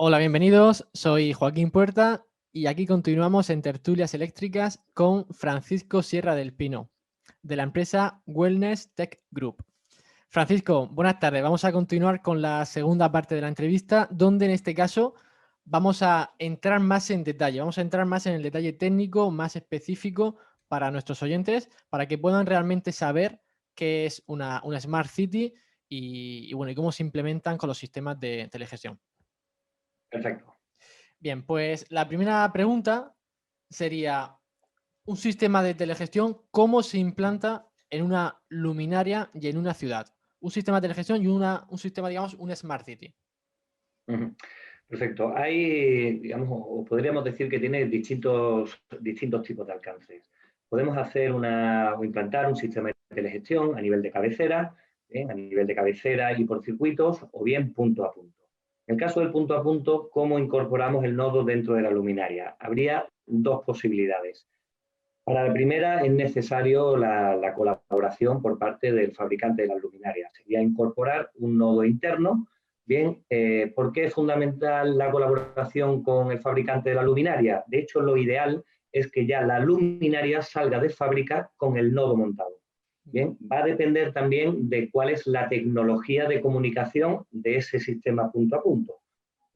Hola, bienvenidos. Soy Joaquín Puerta y aquí continuamos en Tertulias Eléctricas con Francisco Sierra del Pino, de la empresa Wellness Tech Group. Francisco, buenas tardes. Vamos a continuar con la segunda parte de la entrevista, donde en este caso vamos a entrar más en detalle. Vamos a entrar más en el detalle técnico, más específico para nuestros oyentes, para que puedan realmente saber qué es una Smart City y bueno, y cómo se implementan con los sistemas de telegestión. Perfecto. Bien, pues la primera pregunta sería, un sistema de telegestión, ¿cómo se implanta en una luminaria y en una ciudad? Un sistema de telegestión y un sistema, digamos, un Smart City. Ujú. Perfecto. Hay, digamos, o podríamos decir que tiene distintos tipos de alcances. Podemos hacer o implantar un sistema de telegestión a nivel de cabecera, a nivel de cabecera y por circuitos, o bien punto a punto. En el caso del punto a punto, ¿cómo incorporamos el nodo dentro de la luminaria? Habría dos posibilidades. Para la primera es necesario la colaboración por parte del fabricante de las luminarias. Sería incorporar un nodo interno. Bien, ¿por qué es fundamental la colaboración con el fabricante de la luminaria? De hecho, lo ideal es que ya la luminaria salga de fábrica con el nodo montado. Bien, va a depender también de cuál es la tecnología de comunicación de ese sistema punto a punto.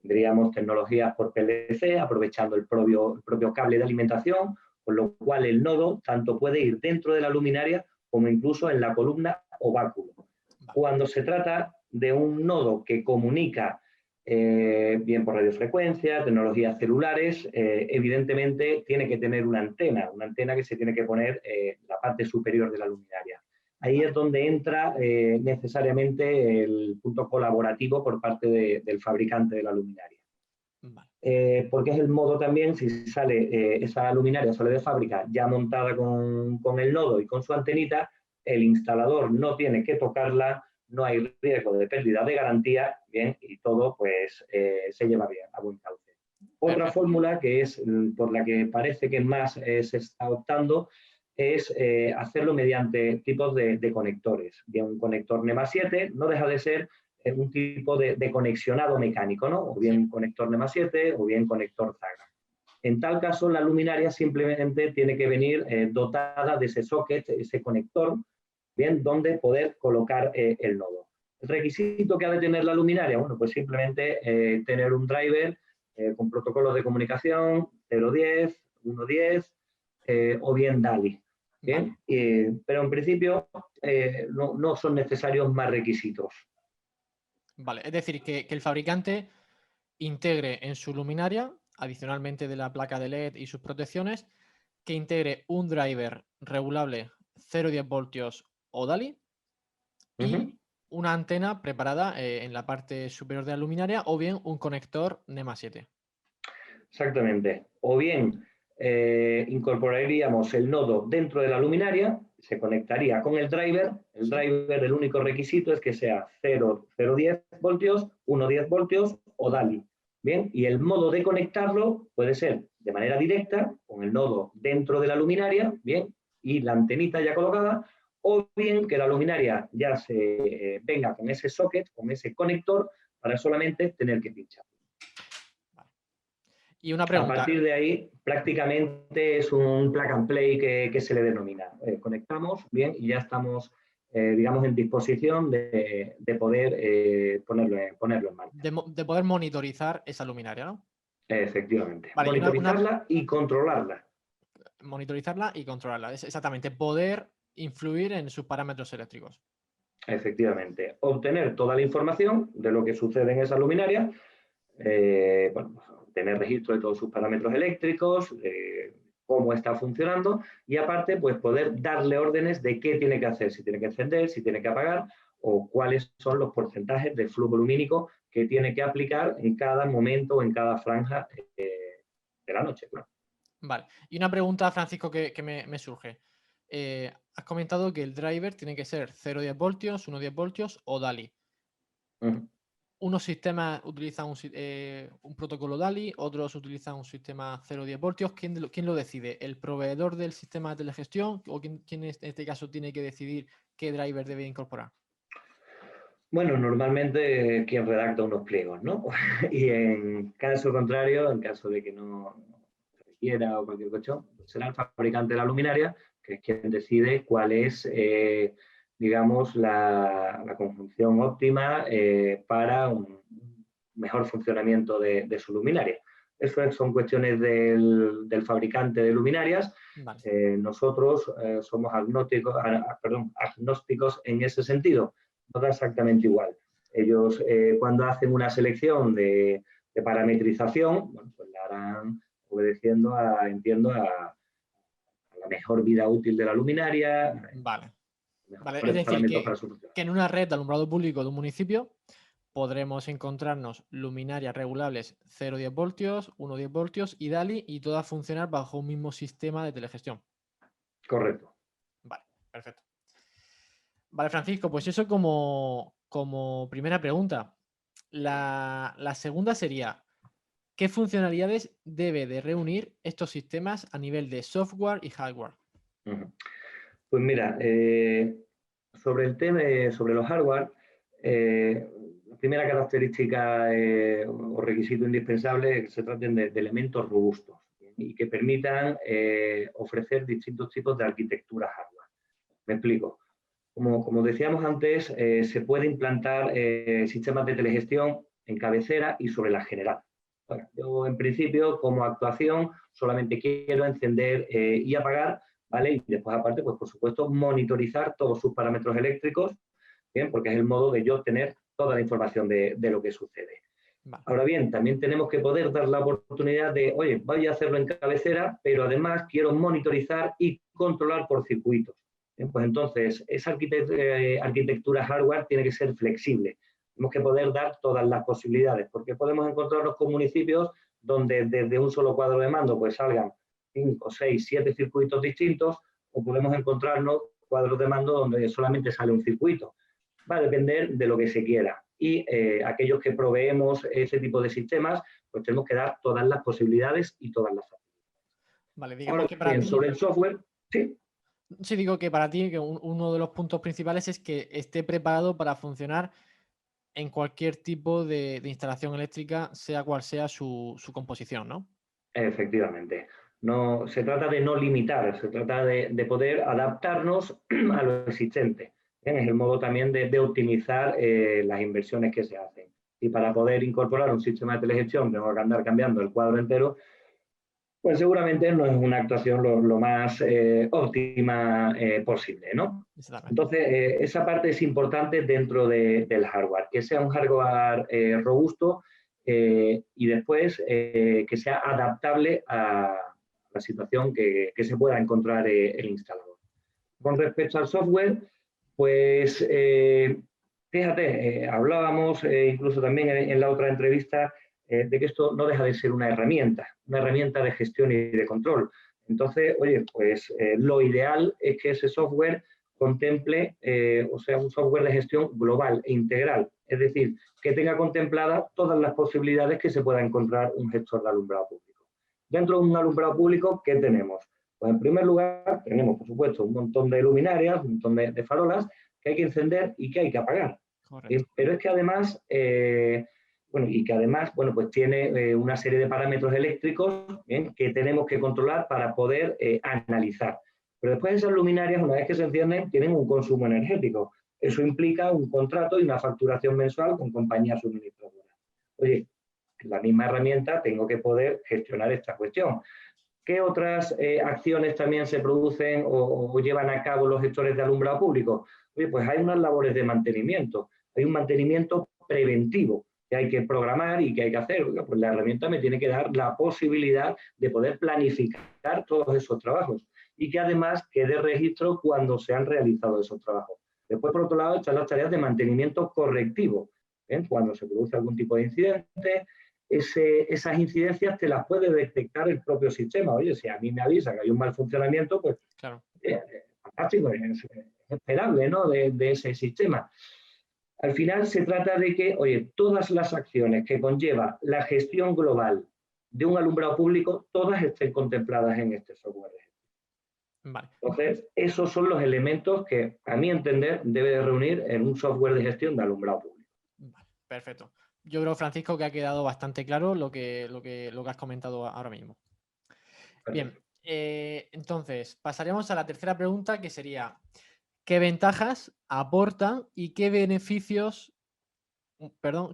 Tendríamos tecnologías por PLC, aprovechando el propio cable de alimentación, con lo cual el nodo tanto puede ir dentro de la luminaria como incluso en la columna o báculo. Cuando se trata de un nodo que comunica bien por radiofrecuencia, tecnologías celulares, evidentemente tiene que tener una antena que se tiene que poner en la parte superior de la luminaria. Ahí es donde entra necesariamente el punto colaborativo por parte del fabricante de la luminaria. Porque es el modo también, si sale esa luminaria sale de fábrica ya montada con el nodo y con su antenita, el instalador no tiene que tocarla, no hay riesgo de pérdida de garantía, bien, y todo pues se lleva bien, a buen cauce. Otra fórmula que es por la que parece que más se está optando es hacerlo mediante tipos de conectores. Bien, un conector NEMA 7 no deja de ser un tipo de conexionado mecánico, ¿no? O bien conector NEMA 7 o bien conector Zaga. En tal caso, la luminaria simplemente tiene que venir dotada de ese socket, ese conector, bien, donde poder colocar el nodo. El requisito que ha de tener la luminaria, bueno, pues simplemente tener un driver con protocolos de comunicación 010, 110 o bien DALI. Bien, pero en principio no son necesarios más requisitos. Vale, es decir, que el fabricante integre en su luminaria, adicionalmente de la placa de LED y sus protecciones, que integre un driver regulable 0,10 voltios o DALI y una antena preparada en la parte superior de la luminaria o bien un conector NEMA 7. Exactamente. O bien incorporaríamos el nodo dentro de la luminaria, se conectaría con el driver. El driver, el único requisito es que sea 0,10 voltios, 1,10 voltios o DALI. Bien, y el modo de conectarlo puede ser de manera directa, con el nodo dentro de la luminaria, bien, y la antenita ya colocada, o bien que la luminaria ya se venga con ese socket, con ese conector, para solamente tener que pinchar. Y una A pregunta. partir de ahí, prácticamente es un plug and play que se le denomina. Conectamos, bien, y ya estamos, digamos, en disposición de poder ponerlo en marcha. De poder monitorizar esa luminaria, ¿no? Efectivamente. Vale, y Monitorizarla y controlarla. monitorizarla y controlarla. Es exactamente, poder influir en sus parámetros eléctricos. Efectivamente. Obtener toda la información de lo que sucede en esa luminaria, bueno, tener registro de todos sus parámetros eléctricos, cómo está funcionando y aparte pues poder darle órdenes de qué tiene que hacer, si tiene que encender, si tiene que apagar o cuáles son los porcentajes de flujo lumínico que tiene que aplicar en cada momento o en cada franja de la noche. Claro. Vale. Y una pregunta, Francisco, que me surge. Has comentado que el driver tiene que ser 0,10 voltios, 1,10 voltios o DALI. Unos sistemas utilizan un protocolo DALI, otros utilizan un sistema 0,10 voltios. ¿Quién lo decide? ¿El proveedor del sistema de telegestión o quién en este caso tiene que decidir qué driver debe incorporar? Bueno, normalmente quien redacta unos pliegos, ¿no? Y en caso contrario, en caso de que no se requiera o cualquier cuestión, será el fabricante de la luminaria, que es quien decide cuál es, digamos, la conjunción óptima para un mejor funcionamiento de su luminaria. Eso son cuestiones del fabricante de luminarias. Vale. Nosotros somos agnósticos en ese sentido. No da exactamente igual. Ellos, cuando hacen una selección de parametrización, bueno, pues la harán obedeciendo entiendo, a la mejor vida útil de la luminaria, Vale. Vale, es mejores decir, parámetros para su que funcionamiento. en una red de alumbrado público de un municipio podremos encontrarnos luminarias regulables 0,10 voltios, 1,10 voltios y DALI, y todas funcionar bajo un mismo sistema de telegestión. Correcto. Vale, perfecto. Vale, Francisco, pues eso como primera pregunta. La segunda sería, ¿qué funcionalidades debe de reunir estos sistemas a nivel de software y hardware? Pues mira, sobre el tema, sobre los hardware, la primera característica o requisito indispensable es que se traten de elementos robustos y que permitan ofrecer distintos tipos de arquitectura hardware. Me explico. Como decíamos antes, se puede implantar sistemas de telegestión en cabecera y sobre la general. Bueno, yo, en principio, como actuación, solamente quiero encender y apagar, ¿vale? Y después, aparte, pues por supuesto, monitorizar todos sus parámetros eléctricos, ¿bien? Porque es el modo de yo tener toda la información de lo que sucede. Vale. Ahora bien, también tenemos que poder dar la oportunidad de, oye, voy a hacerlo en cabecera, pero además quiero monitorizar y controlar por circuitos. Bien, pues entonces, esa arquitectura hardware tiene que ser flexible. Tenemos que poder dar todas las posibilidades, porque podemos encontrarnos con municipios donde desde un solo cuadro de mando pues salgan 5, 6, 7 circuitos distintos, o podemos encontrarnos cuadros de mando donde solamente sale un circuito. Va a depender de lo que se quiera. Y aquellos que proveemos ese tipo de sistemas, pues tenemos que dar todas las posibilidades y todas las facilidades. Vale, digamos Ahora que para bien, ti, sobre el software, sí. sí, digo que para ti que uno de los puntos principales es que esté preparado para funcionar en cualquier tipo de instalación eléctrica, sea cual sea su composición, ¿no? Efectivamente. No, se trata de no limitar, se trata de poder adaptarnos a lo existente. Bien, es el modo también de optimizar las inversiones que se hacen. Y para poder incorporar un sistema de telegestión, tengo que andar cambiando el cuadro entero, pues seguramente no es una actuación lo más óptima posible, ¿no? Exactamente. Entonces, esa parte es importante dentro del hardware, que sea un hardware robusto y después que sea adaptable a la situación que se pueda encontrar el instalador. Con respecto al software, pues fíjate, hablábamos incluso también en la otra entrevista de que esto no deja de ser una herramienta de gestión y de control. Entonces, oye, pues lo ideal es que ese software contemple, o sea, un software de gestión global e integral, es decir, que tenga contempladas todas las posibilidades que se pueda encontrar un gestor de alumbrado público. Dentro de un alumbrado público, ¿qué tenemos? Pues en primer lugar, tenemos, por supuesto, un montón de luminarias, un montón de farolas que hay que encender y que hay que apagar. Pero es que además, bueno, y que además, bueno, pues tiene una serie de parámetros eléctricos que tenemos que controlar para poder analizar. Pero después esas luminarias, una vez que se encienden, tienen un consumo energético. Eso implica un contrato y una facturación mensual con compañías suministradoras. Oye, la misma herramienta tengo que poder gestionar esta cuestión. ¿Qué otras acciones también se producen o llevan a cabo los gestores de alumbrado público? Oye, pues hay unas labores de mantenimiento, hay un mantenimiento preventivo que hay que programar y que hay que hacer. Oiga, pues la herramienta me tiene que dar la posibilidad de poder planificar todos esos trabajos y que además quede registro cuando se han realizado esos trabajos. Después, por otro lado, están las tareas de mantenimiento correctivo, cuando se produce algún tipo de incidente. Esas incidencias te las puede detectar el propio sistema. Oye, si a mí me avisa que hay un mal funcionamiento, pues claro. Fantástico, es esperable, ¿no? De ese sistema. Al final se trata de que, oye, todas las acciones que conlleva la gestión global de un alumbrado público, todas estén contempladas en este software. Vale. Entonces, esos son los elementos que, a mi entender, debe de reunir en un software de gestión de alumbrado público. Perfecto. Yo creo, Francisco, que ha quedado bastante claro lo que has comentado ahora mismo. Bien, entonces pasaremos a la tercera pregunta, que sería: ¿qué ventajas aportan y qué beneficios,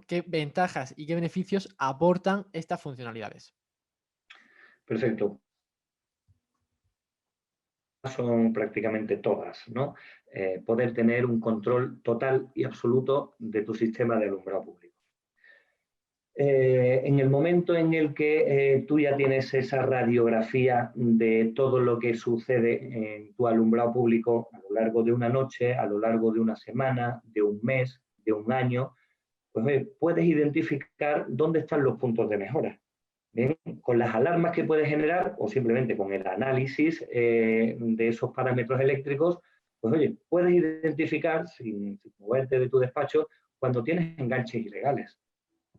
qué ventajas y qué beneficios aportan estas funcionalidades? Perfecto. Son prácticamente todas, ¿no? Poder tener un control total y absoluto de tu sistema de alumbrado público. En el momento en el que tú ya tienes esa radiografía de todo lo que sucede en tu alumbrado público a lo largo de una noche, a lo largo de una semana, de un mes, de un año, pues puedes identificar dónde están los puntos de mejora. Bien, con las alarmas que puedes generar o simplemente con el análisis de esos parámetros eléctricos, pues oye, puedes identificar, sin moverte de tu despacho, cuando tienes enganches ilegales.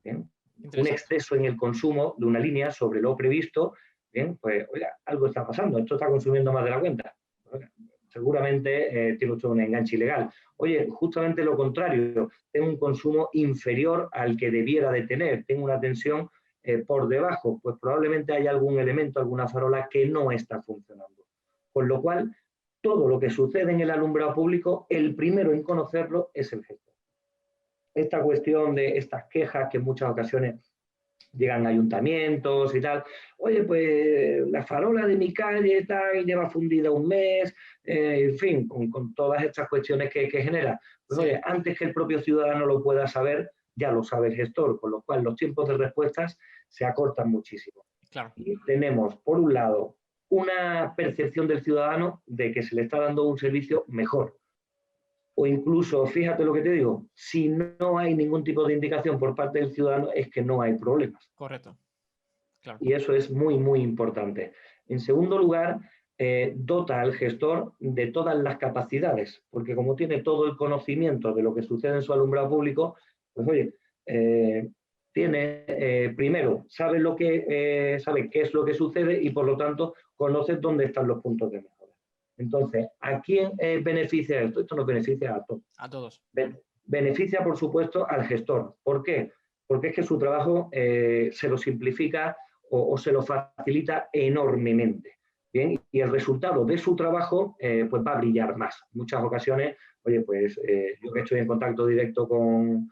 Bien, un exceso en el consumo de una línea sobre lo previsto, bien, pues oiga, algo está pasando, esto está consumiendo más de la cuenta. Oiga, seguramente tiene usted un enganche ilegal. Oye, justamente lo contrario, tengo un consumo inferior al que debiera de tener, tengo una tensión por debajo, pues probablemente hay algún elemento, alguna farola que no está funcionando. Con lo cual, todo lo que sucede en el alumbrado público, el primero en conocerlo es el gestor. Esta cuestión de estas quejas que en muchas ocasiones llegan a ayuntamientos y tal, oye, pues la farola de mi calle tal, lleva fundida un mes, en fin, con todas estas cuestiones que genera. Pues oye, antes que el propio ciudadano lo pueda saber, ya lo sabe el gestor, con lo cual los tiempos de respuestas se acortan muchísimo. Claro. Y tenemos, por un lado, una percepción del ciudadano de que se le está dando un servicio mejor. O incluso, fíjate lo que te digo, si no hay ningún tipo de indicación por parte del ciudadano, es que no hay problemas. Correcto. Claro. Y eso es muy, muy importante. En segundo lugar, dota al gestor de todas las capacidades, porque como tiene todo el conocimiento de lo que sucede en su alumbrado público, pues oye, primero, sabe qué es lo que sucede y por lo tanto conoce dónde están los puntos de mejora. Entonces, ¿a quién beneficia esto? Esto nos beneficia a todos. A todos. Beneficia, por supuesto, al gestor. ¿Por qué? Porque es que su trabajo se lo simplifica o se lo facilita enormemente. Bien, y el resultado de su trabajo pues va a brillar más. En muchas ocasiones, oye, pues yo que estoy en contacto directo con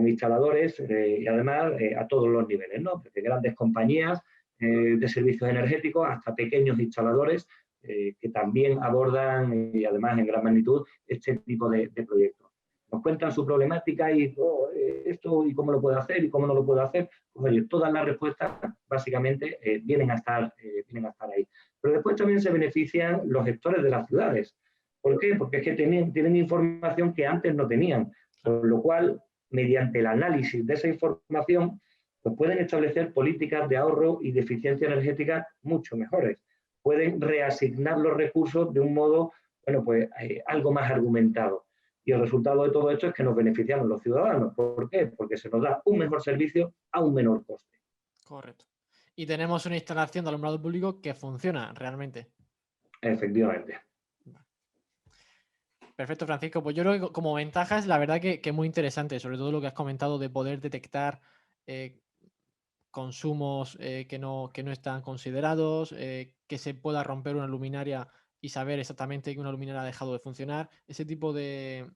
instaladores y además a todos los niveles, ¿no? Desde grandes compañías de servicios energéticos hasta pequeños instaladores que también abordan y además en gran magnitud este tipo de proyectos. Nos cuentan su problemática y esto y cómo lo puedo hacer y cómo no lo puedo hacer. Pues oye, todas las respuestas básicamente vienen a estar ahí. Pero después también se benefician los gestores de las ciudades. ¿Por qué? Porque es que tienen información que antes no tenían, con lo cual, mediante el análisis de esa información, pues pueden establecer políticas de ahorro y de eficiencia energética mucho mejores. Pueden reasignar los recursos de un modo, bueno, pues algo más argumentado. Y el resultado de todo esto es que nos beneficiamos los ciudadanos. ¿Por qué? Porque se nos da un mejor servicio a un menor coste. Correcto. Y tenemos una instalación de alumbrado público que funciona realmente. Efectivamente. Perfecto, Francisco. Pues yo creo que como ventajas, la verdad que muy interesante, sobre todo lo que has comentado de poder detectar consumos que no están considerados, que se pueda romper una luminaria y saber exactamente que una luminaria ha dejado de funcionar. Ese tipo de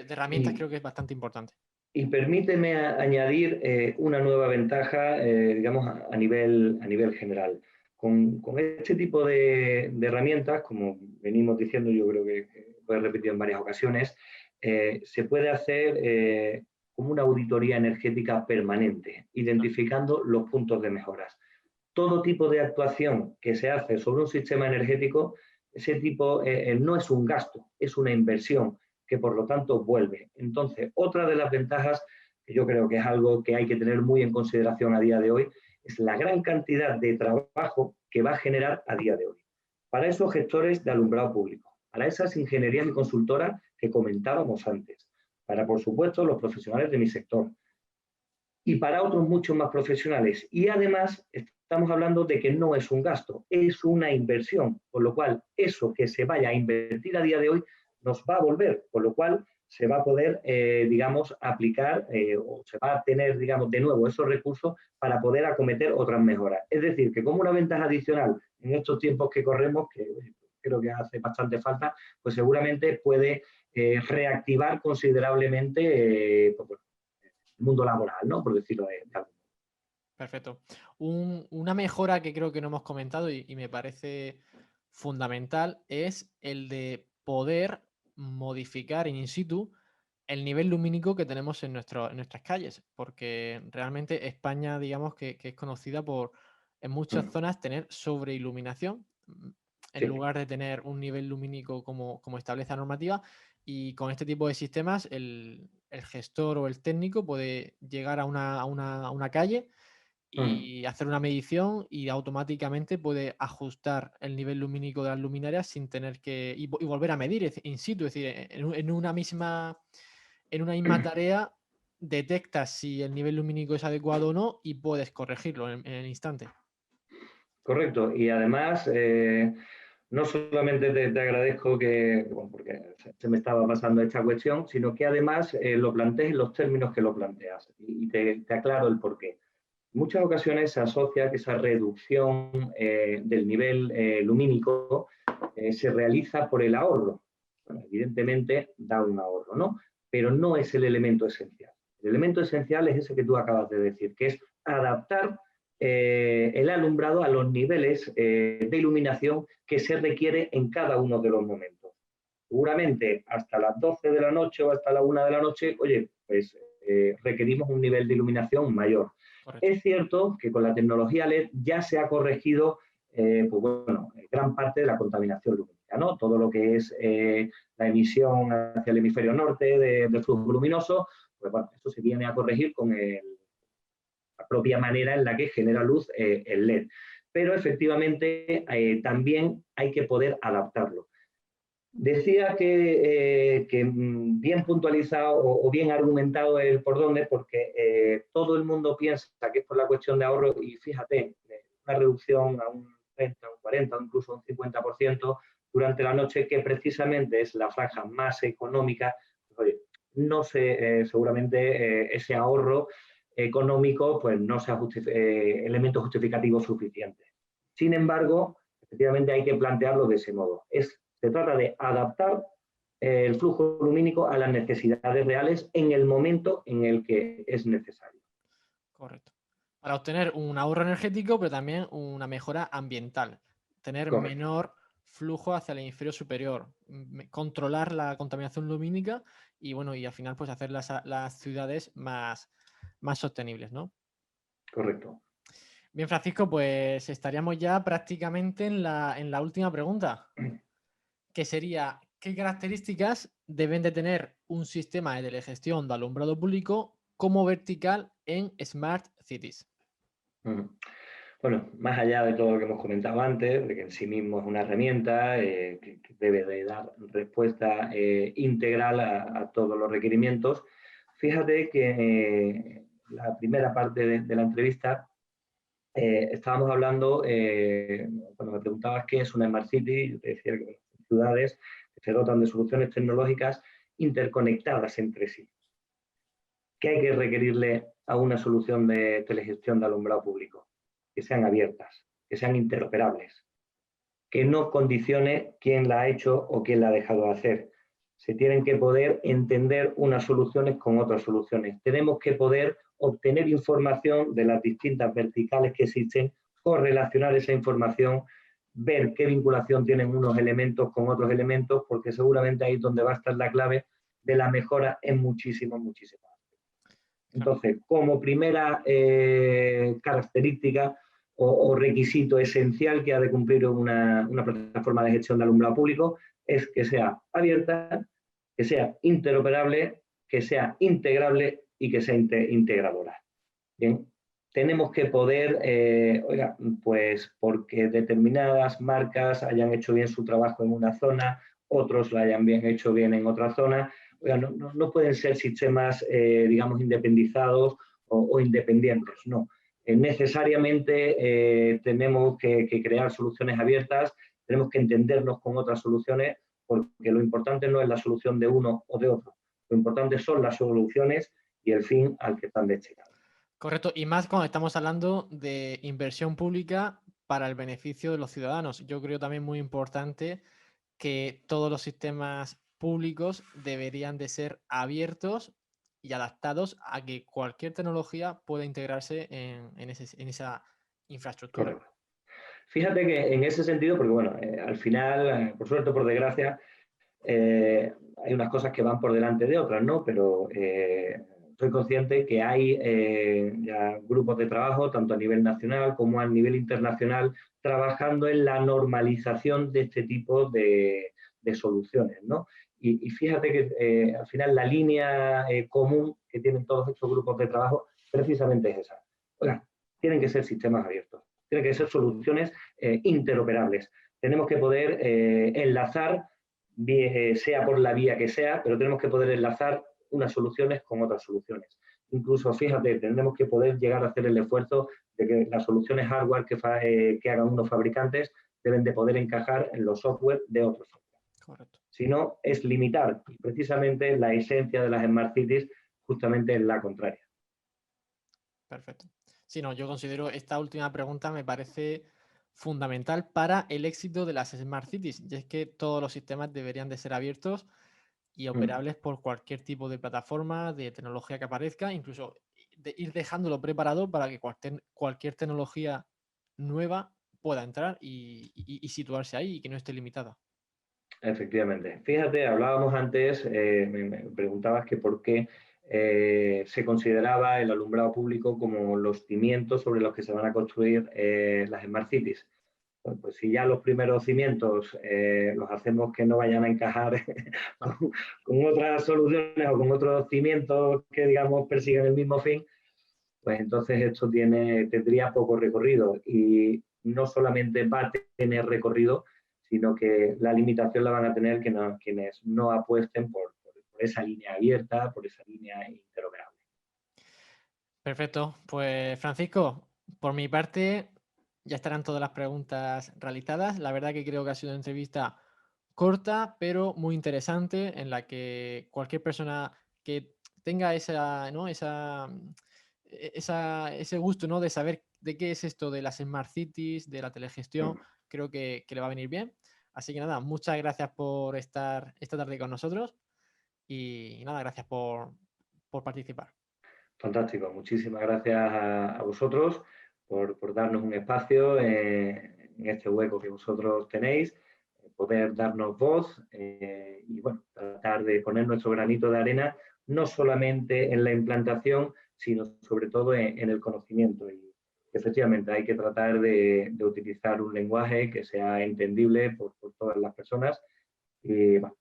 herramientas creo que es bastante importante. Y permíteme añadir una nueva ventaja, digamos, a nivel general. Con este tipo de herramientas, como venimos diciendo, yo creo que lo he repetido en varias ocasiones, se puede hacer como una auditoría energética permanente, identificando los puntos de mejoras. Todo tipo de actuación que se hace sobre un sistema energético, ese tipo no es un gasto, es una inversión que por lo tanto vuelve. Entonces, otra de las ventajas, que yo creo que es algo que hay que tener muy en consideración a día de hoy, es la gran cantidad de trabajo que va a generar a día de hoy. Para esos gestores de alumbrado público, para esas ingenierías y consultoras que comentábamos antes, para, por supuesto, los profesionales de mi sector y para otros muchos más profesionales. Y además, estamos hablando de que no es un gasto, es una inversión, con lo cual eso que se vaya a invertir a día de hoy nos va a volver, con lo cual se va a poder, digamos, aplicar o se va a tener, digamos, de nuevo esos recursos para poder acometer otras mejoras. Es decir, que como una ventaja adicional en estos tiempos que corremos, que creo que hace bastante falta, pues seguramente puede reactivar considerablemente pues, bueno, el mundo laboral, ¿no? Por decirlo de algún modo. Perfecto. Una mejora que creo que no hemos comentado y me parece fundamental es el de poder modificar in situ el nivel lumínico que tenemos en nuestras calles, porque realmente España, digamos que es conocida por en muchas zonas tener sobreiluminación, en Sí. lugar de tener un nivel lumínico como establece la normativa, y con este tipo de sistemas el gestor o el técnico puede llegar a una calle y hacer una medición y automáticamente puede ajustar el nivel lumínico de las luminarias sin tener que y volver a medir in situ, es decir, en una misma tarea detectas si el nivel lumínico es adecuado o no y puedes corregirlo en el instante. Correcto. Y además, no solamente te agradezco que, bueno, porque se me estaba pasando esta cuestión, sino que además lo plantees en los términos que lo planteas y te aclaro el porqué. En muchas ocasiones se asocia que esa reducción del nivel lumínico se realiza por el ahorro. Bueno, evidentemente da un ahorro, ¿no? Pero no es el elemento esencial. El elemento esencial es ese que tú acabas de decir, que es adaptar el alumbrado a los niveles de iluminación que se requiere en cada uno de los momentos. Seguramente hasta las 12 de la noche o hasta la 1 de la noche, oye, pues requerimos un nivel de iluminación mayor. Correcto. Es cierto que con la tecnología LED ya se ha corregido pues bueno, gran parte de la contaminación lumínica, ¿no? Todo lo que es la emisión hacia el hemisferio norte de flujo luminoso, pues bueno, eso se viene a corregir con la propia manera en la que genera luz el LED. Pero efectivamente también hay que poder adaptarlo. Decía que bien puntualizado o bien argumentado el por dónde, porque todo el mundo piensa que es por la cuestión de ahorro y fíjate, una reducción a un 30, un 40 o incluso un 50% durante la noche, que precisamente es la franja más económica, pues, oye, no sé, seguramente ese ahorro económico pues no sea elemento justificativo suficiente. Sin embargo, efectivamente hay que plantearlo de ese modo. Se trata de adaptar el flujo lumínico a las necesidades reales en el momento en el que es necesario. Correcto. Para obtener un ahorro energético, pero también una mejora ambiental. Tener Correcto. menor flujo hacia el hemisferio superior, controlar la contaminación lumínica y bueno, y al final pues hacer las ciudades más sostenibles, ¿no? Correcto. Bien, Francisco, pues estaríamos ya prácticamente en la última pregunta, que sería, ¿qué características deben de tener un sistema de telegestión de alumbrado público como vertical en Smart Cities? Bueno, más allá de todo lo que hemos comentado antes, de que en sí mismo es una herramienta que debe de dar respuesta integral a todos los requerimientos, fíjate que la primera parte de la entrevista estábamos hablando, cuando me preguntabas qué es una Smart City, yo te decía que bueno, son ciudades que se dotan de soluciones tecnológicas interconectadas entre sí. ¿Qué hay que requerirle a una solución de telegestión de alumbrado público? Que sean abiertas, que sean interoperables, que no condicione quién la ha hecho o quién la ha dejado de hacer. Se tienen que poder entender unas soluciones con otras soluciones. Tenemos que poder obtener información de las distintas verticales que existen, correlacionar esa información, ver qué vinculación tienen unos elementos con otros elementos, porque seguramente ahí es donde va a estar la clave de la mejora en muchísimos aspectos. Claro. Entonces, como primera característica o requisito esencial que ha de cumplir una plataforma de gestión de alumbrado público es que sea abierta, que sea interoperable, que sea integrable y que sea integradora. Bien, tenemos que poder, oiga, pues porque determinadas marcas hayan hecho bien su trabajo en una zona, otros lo hayan hecho bien en otra zona, oiga, no pueden ser sistemas, digamos, independizados o independientes, no. Necesariamente tenemos que crear soluciones abiertas, tenemos que entendernos con otras soluciones, porque lo importante no es la solución de uno o de otro, Lo importante son las soluciones y el fin al que están destinadas. Correcto, y más cuando estamos hablando de inversión pública para el beneficio de los ciudadanos. Yo creo también muy importante que todos los sistemas públicos deberían de ser abiertos y adaptados a que cualquier tecnología pueda integrarse en esa infraestructura. Correcto. Fíjate que en ese sentido, porque bueno, al final, por suerte o por desgracia, hay unas cosas que van por delante de otras, ¿no? Pero soy consciente que hay ya grupos de trabajo, tanto a nivel nacional como a nivel internacional, trabajando en la normalización de este tipo de soluciones, ¿no? Y fíjate que al final la línea común que tienen todos estos grupos de trabajo precisamente es esa. Oigan, tienen que ser sistemas abiertos, tienen que ser soluciones interoperables. Tenemos que poder enlazar, sea por la vía que sea, pero tenemos que poder enlazar unas soluciones con otras soluciones. Incluso, fíjate, tendremos que poder llegar a hacer el esfuerzo de que las soluciones hardware que hagan unos fabricantes deben de poder encajar en los software de otros software. Correcto. Si no, es limitar. Y precisamente la esencia de las Smart Cities justamente es la contraria. Perfecto. Sí, no, yo considero esta última pregunta me parece fundamental para el éxito de las Smart Cities, y es que todos los sistemas deberían de ser abiertos y operables por cualquier tipo de plataforma, de tecnología que aparezca, incluso de ir dejándolo preparado para que cualquier tecnología nueva pueda entrar y situarse ahí y que no esté limitada. Efectivamente. Fíjate, hablábamos antes, me preguntabas que por qué se consideraba el alumbrado público como los cimientos sobre los que se van a construir las Smart Cities. Bueno, pues si ya los primeros cimientos los hacemos que no vayan a encajar con otras soluciones o con otros cimientos que, digamos, persiguen el mismo fin, pues entonces esto tendría poco recorrido y no solamente va a tener recorrido, sino que la limitación la van a tener quienes no apuesten por esa línea abierta, por esa línea interoperable. Perfecto. Pues Francisco, por mi parte ya estarán todas las preguntas realizadas. La verdad que creo que ha sido una entrevista corta, pero muy interesante, en la que cualquier persona que tenga esa, ¿no? ese gusto, ¿no? De saber de qué es esto de las Smart Cities, de la telegestión, creo que le va a venir bien. Así que nada, muchas gracias por estar esta tarde con nosotros y nada, gracias por participar. Fantástico, muchísimas gracias a vosotros por darnos un espacio en este hueco que vosotros tenéis, poder darnos voz y bueno, tratar de poner nuestro granito de arena no solamente en la implantación, sino sobre todo en el conocimiento. Y efectivamente hay que tratar de utilizar un lenguaje que sea entendible por todas las personas y bueno,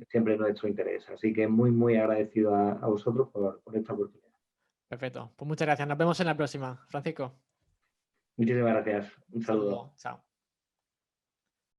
siempre nuestro interés. Así que muy, muy agradecido a vosotros por esta oportunidad. Perfecto. Pues muchas gracias. Nos vemos en la próxima. Francisco, Muchísimas gracias. Un un saludo. saludo. Chao.